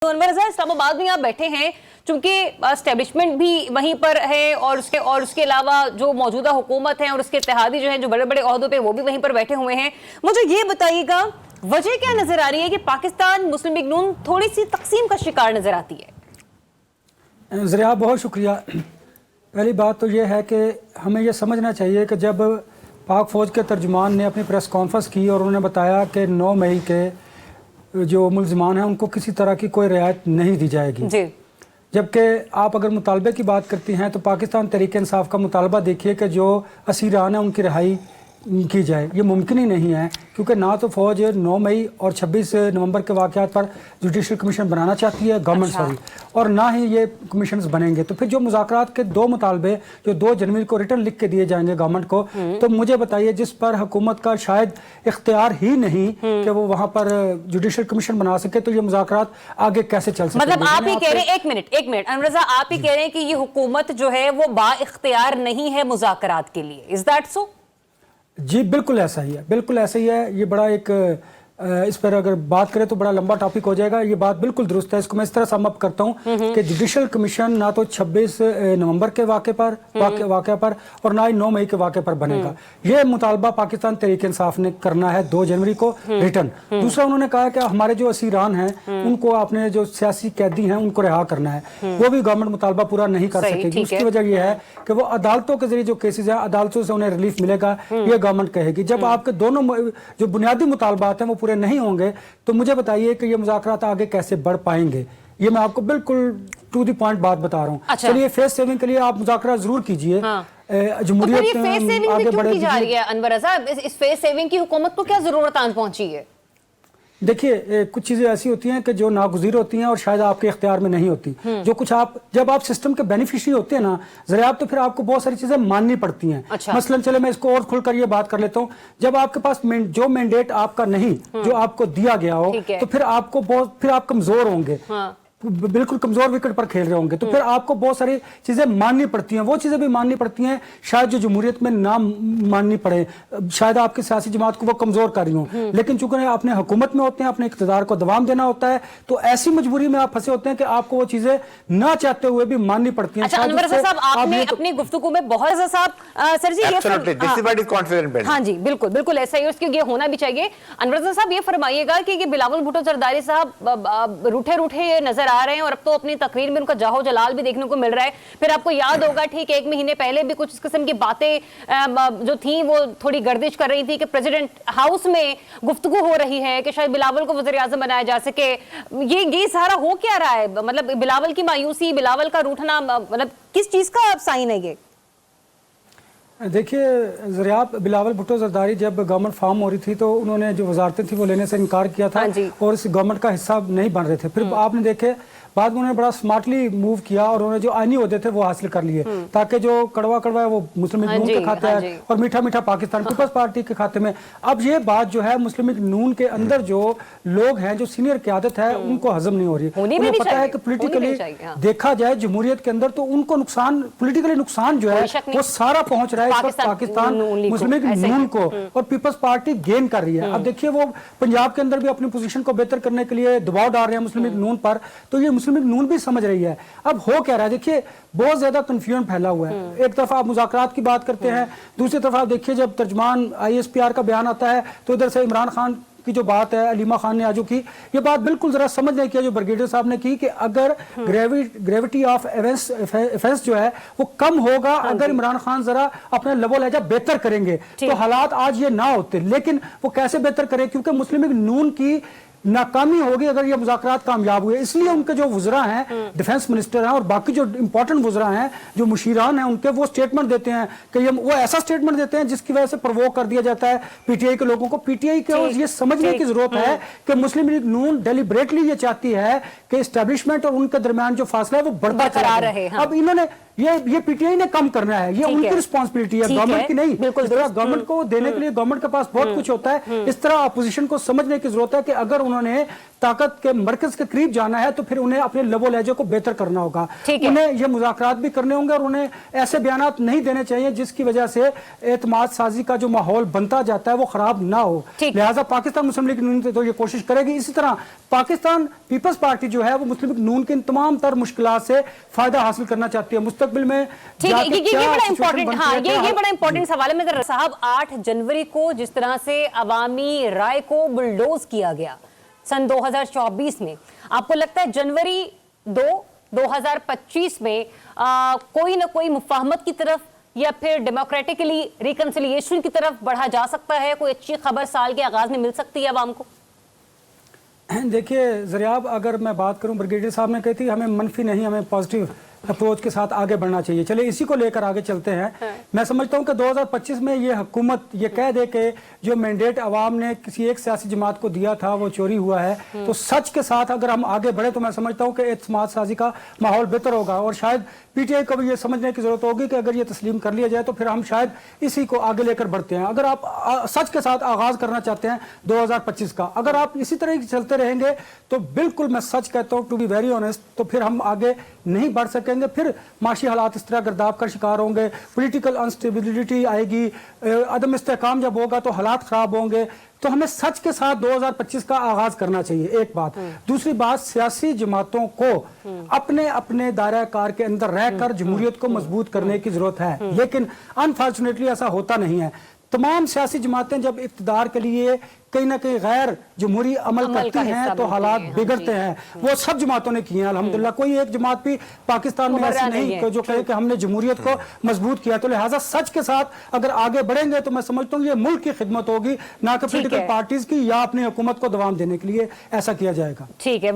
तो अनवर रज़ा, इस्लामाबाद में आप बैठे हैं, चूंकि एस्टेब्लिशमेंट भी वहीं पर है और उसके अलावा जो मौजूदा हुकूमत है और उसके इत्तेहादी जो हैं, जो बड़े बड़े ओहदों पे, वो भी वहीं पर बैठे हुए हैं। मुझे ये बताइएगा, वजह क्या नजर आ रही है कि पाकिस्तान मुस्लिम लीग नून थोड़ी सी तकसीम का शिकार नजर आती है? ज़रिया, बहुत शुक्रिया। पहली बात तो ये है कि हमें यह समझना चाहिए कि जब पाक फ़ौज के तर्जुमान ने अपनी प्रेस कॉन्फ्रेंस की और उन्होंने बताया कि 9 मई के जो मुलज़मान हैं उनको किसी तरह की कोई रियायत नहीं दी जाएगी, जबकि आप अगर मुतालबे की बात करती हैं तो पाकिस्तान तहरीक इंसाफ का मुतालबा देखिए कि जो असीरान हैं उनकी रिहाई की जाए। ये मुमकिन ही नहीं है, क्योंकि ना तो फ़ौज 9 मई और 26 नवंबर के वाक़यात पर जुडिशल कमीशन बनाना चाहती है, गवर्नमेंट सॉरी, और ना ही ये कमीशंस बनेंगे। तो फिर जो मुज़ाकरात के 2 मुतालबे जो 2 जनवरी को रिटर्न लिख के दिए जाएंगे गवर्नमेंट को, तो मुझे बताइए, जिस पर हुकूमत का शायद इख्तियार ही नहीं कि वो वहाँ पर जुडिशल कमीशन बना सके, तो ये मुज़ाकरात आगे कैसे चल सकते? मतलब आप ही कह रहे हैं, एक मिनट अनवर रज़ा, आप ही कह रहे हैं कि ये हुकूमत जो है वो बा इख्तियार नहीं है मुज़ाकरात के लिए, इज दैट सो? जी बिल्कुल ऐसा ही है, बिल्कुल ऐसा ही है। ये बड़ा एक इस पर अगर बात करें तो बड़ा लंबा टॉपिक हो जाएगा। ये बात बिल्कुल दुरुस्त है। इसको मैं इस तरह सम अप करता हूँ कि जुडिशल कमीशन ना तो 26 नवंबर के वाक़े पर और ना ही 9 मई के वाक़े पर बनेगा। ये मुतालबा पाकिस्तान तहरीक इंसाफ ने करना है 2 जनवरी को रिटर्न। दूसरा, उन्होंने कहा कि हमारे जो असीरान हैं उनको, आपने जो सियासी कैदी हैं उनको रिहा करना है, वो भी गवर्नमेंट मुतालबा पूरा नहीं कर सकेगी। उसकी वजह यह है कि वो अदालतों के जरिए जो केसेज हैं, अदालतों से उन्हें रिलीफ मिलेगा, ये गवर्नमेंट कहेगी। जब आपके दोनों जो बुनियादी मुतालबात हैं वो नहीं होंगे, तो मुझे बताइए कि ये मुज़ाकरात आगे कैसे बढ़ पाएंगे? ये मैं आपको बिल्कुल टू द पॉइंट बात बता रहा हूँ। अच्छा। चलिए, फेस सेविंग के लिए आप मुज़ाकरात जरूर कीजिए। जमहूरियत तो फेस सेविंग भी क्यों की जा रही है अनवर रज़ा? इस फेस सेविंग की हुकूमत को क्या जरूरत आन पहुंची है? देखिए, कुछ चीज़ें ऐसी होती हैं कि जो नागुज़ीर होती हैं और शायद आपके इख्तियार में नहीं होती। जो कुछ जब आप सिस्टम के बेनिफिशियरी होते हैं ना ज़रिया, तो फिर आपको बहुत सारी चीज़ें माननी पड़ती हैं। अच्छा। मसलन चले मैं इसको और खुलकर ये बात कर लेता हूँ, जब आपके पास जो मैंडेट आपका नहीं, जो आपको दिया गया हो, तो फिर आप कमज़ोर होंगे। बिल्कुल कमजोर विकेट पर खेल रहे होंगे, तो फिर आपको बहुत सारी चीजें माननी पड़ती हैं। वो चीजें भी माननी पड़ती हैं शायद जो जमहूरियत में ना माननी पड़े, शायद आपकी सियासी जमात को वो कमजोर कर रही हो, लेकिन चूंकि अपने हुकूमत में होते हैं, अपने इख्तियार को दवाम देना होता है, तो ऐसी मजबूरी में आप फंसे होते हैं कि आपको वो चीजें ना चाहते हुए भी माननी पड़ती हैं। अच्छा अनवर रज़ा साहब, आपने अपनी गुफ्तगू में बहुत सर जी हाँ जी बिल्कुल ऐसा ही, उसके ये होना भी चाहिए। अनवर रज़ा साहब, ये फरमाइएगा कि बिलावल भुट्टो जरदारी साहब रूठे नजर आ रहे हैं और अब तो अपनी तकरीर में उनका जाहो जलाल भी देखने को मिल रहा है। फिर आपको याद होगा, ठीक 1 महीने पहले भी कुछ इस किस्म की बातें जो थी वो थोड़ी गर्दिश कर रही थी कि प्रेसिडेंट हाउस में गुफ्तगू हो रही है कि शायद बिलावल को वज़ीर आज़म बनाया जा सके। ये सारा हो क्या रहा है? मतलब बिलावल की मायूसी, बिलावल का रूठना, मतलब किस चीज का साइन है ये? देखिए ज़रिया, बिलावल भुट्टो जरदारी जब गवर्नमेंट फॉर्म हो रही थी तो उन्होंने जो वजारतें थी वो लेने से इनकार किया था और इस गवर्नमेंट का हिस्सा नहीं बन रहे थे। फिर आपने देखे बाद में उन्होंने बड़ा स्मार्टली मूव किया और उन्होंने जो आईनी ओहदे थे वो हासिल कर लिए, ताकि जो कड़वा है वो मुस्लिम लीग नून के खाते है और मीठा मीठा पाकिस्तान पीपल्स पार्टी के खाते में। अब ये बात जो है मुस्लिम लीग नून के अंदर जो लोग हैं, जो सीनियर क़यादत है, उनको हजम नहीं हो रही है। उन्हें पता है कि पोलिटिकली देखा जाए जमहूरियत के अंदर तो उनको नुकसान, पोलिटिकली नुकसान जो है वो सारा पहुंच रहा है पाकिस्तान मुस्लिम लीग नून को, और पीपल्स पार्टी गेन कर रही है। अब देखिए, वो पंजाब के अंदर भी अपनी पोजीशन को बेहतर करने के लिए दबाव डाल रहे हैं मुस्लिम लीग नून पर, तो ये मुस्लिम लीग नून भी समझ रही है। अब हो क्या रहा है, देखिए बहुत ज्यादा कंफ्यूजन फैला हुआ है। एक तरफ आप मुज़ाकरात की बात करते हैं, दूसरी तरफ आप देखिए जब तर्जमान ISPR का बयान आता है तो इधर से इमरान खान की जो बात है, अलीमा खान ने आजू की, ये बात बिल्कुल जरा समझ नहीं किया जो ब्रिगेडियर साहब ने की कि अगर ग्रेविटी ऑफ ऑफेंस जो है वो कम होगा अगर इमरान खान जरा अपना लबो लहजा बेहतर करेंगे तो हालात आज ये ना होते। लेकिन वो कैसे बेहतर करें, क्योंकि मुस्लिम लीग नून की नाकामी होगी अगर ये मुज़ाकरात कामयाब हुए। इसलिए उनके जो वज़रा हैं, डिफेंस मिनिस्टर हैं और बाकी जो इंपॉर्टेंट वज़रा हैं, जो मुशीरान हैं, उनके वो स्टेटमेंट देते हैं कि वो ऐसा स्टेटमेंट देते हैं जिसकी वजह से प्रवोक कर दिया जाता है PTI के लोगों को। PTI को ये समझने की जरूरत है कि मुस्लिम लीग नून डेलिब्रेटली ये चाहती है कि एस्टेब्लिशमेंट और उनके दरमियान जो फासला है वो बढ़ता चला रहे। अब इन्होंने ये PTI ने कम करना है, ये उनकी रिस्पांसिबिलिटी है, गवर्नमेंट की नहीं। गवर्नमेंट को देने के लिए गवर्नमेंट के पास बहुत कुछ होता है। इस तरह अपोजिशन को समझने की जरूरत है कि अगर उन्होंने ताकत के मरकज के करीब जाना है तो फिर उन्हें अपने लबो लहजे को बेहतर करना होगा, उन्हें ये मुज़ाकरात भी करने होंगे और उन्हें ऐसे बयानात नहीं देने चाहिए जिसकी वजह से एतमाद साजी का जो माहौल बनता जाता है वो खराब ना हो। लिहाजा पाकिस्तान मुस्लिम लीग नून तो ये कोशिश करेगी। इसी तरह पाकिस्तान पीपल्स पार्टी जो है वो मुस्लिम लीग नून के इन तमाम तर मुश्किलात से फायदा हासिल करना चाहती है मुस्तकबिल में। ये बड़ा इंपॉर्टेंट सवाल है मेरा साहब। 8 जनवरी को जिस तरह से अवामी राय को बुलडोज किया गया सन 2024 में, आपको लगता है जनवरी 2025 में कोई ना कोई मुफाहमत की तरफ या फिर डेमोक्रेटिकली रिकंसिलिएशन की तरफ बढ़ा जा सकता है? कोई अच्छी खबर साल के आगाज में मिल सकती है आवाम को? देखिए ज़रियाब, अगर मैं बात करूं, ब्रिगेडियर साहब ने कही थी हमें मनफी नहीं, हमें पॉजिटिव अप्रोच के साथ आगे बढ़ना चाहिए। चलिए इसी को लेकर आगे चलते हैं। मैं समझता हूं कि 2025 में ये हुकूमत ये कह दे कि जो मैंडेट अवाम ने किसी एक सियासी जमात को दिया था वो चोरी हुआ है, तो सच के साथ अगर हम आगे बढ़े तो मैं समझता हूं कि एतमाद साजी का माहौल बेहतर होगा। और शायद पीटीआई को भी ये समझने की जरूरत होगी कि अगर ये तस्लीम कर लिया जाए तो फिर हम शायद इसी को आगे लेकर बढ़ते हैं। अगर आप सच के साथ आगाज करना चाहते हैं 2025 का, अगर आप इसी तरह चलते रहेंगे तो बिल्कुल मैं सच कहता हूँ, टू बी वेरी ऑनेस्ट, तो फिर हम आगे नहीं बढ़ सकेंगे। फिर माशी हालात इस तरह गर्दाब का शिकार होंगे, पॉलिटिकल अनस्टेबिलिटी आएगी, अदम इस्तेहकाम जब होगा तो हालात खराब होंगे। तो हमें सच के साथ 2025 का आगाज करना चाहिए, एक बात। दूसरी बात, सियासी जमातों को अपने अपने दायरा कार के अंदर रहकर जमहूरियत को मजबूत करने की जरूरत है, लेकिन अनफॉर्चुनेटली ऐसा होता नहीं है। तमाम सियासी जमातें जब इक़्तिदार के लिए कहीं ना कहीं गैर जमहूरी अमल करती हैं तो हालात बिगड़ते हैं। वो सब जमातों ने किए हैं अल्हम्दुलिल्लाह। कोई एक जमात भी पाकिस्तान में ऐसी नहीं जो कहे कि हमने जमहूरियत को मजबूत किया। तो लिहाजा सच के साथ अगर आगे बढ़ेंगे तो मैं समझता हूँ ये मुल्क की खिदमत होगी, ना कि पॉलिटिकल पार्टीज की या अपनी हुकूमत को दवाम देने के लिए ऐसा किया जाएगा। ठीक है।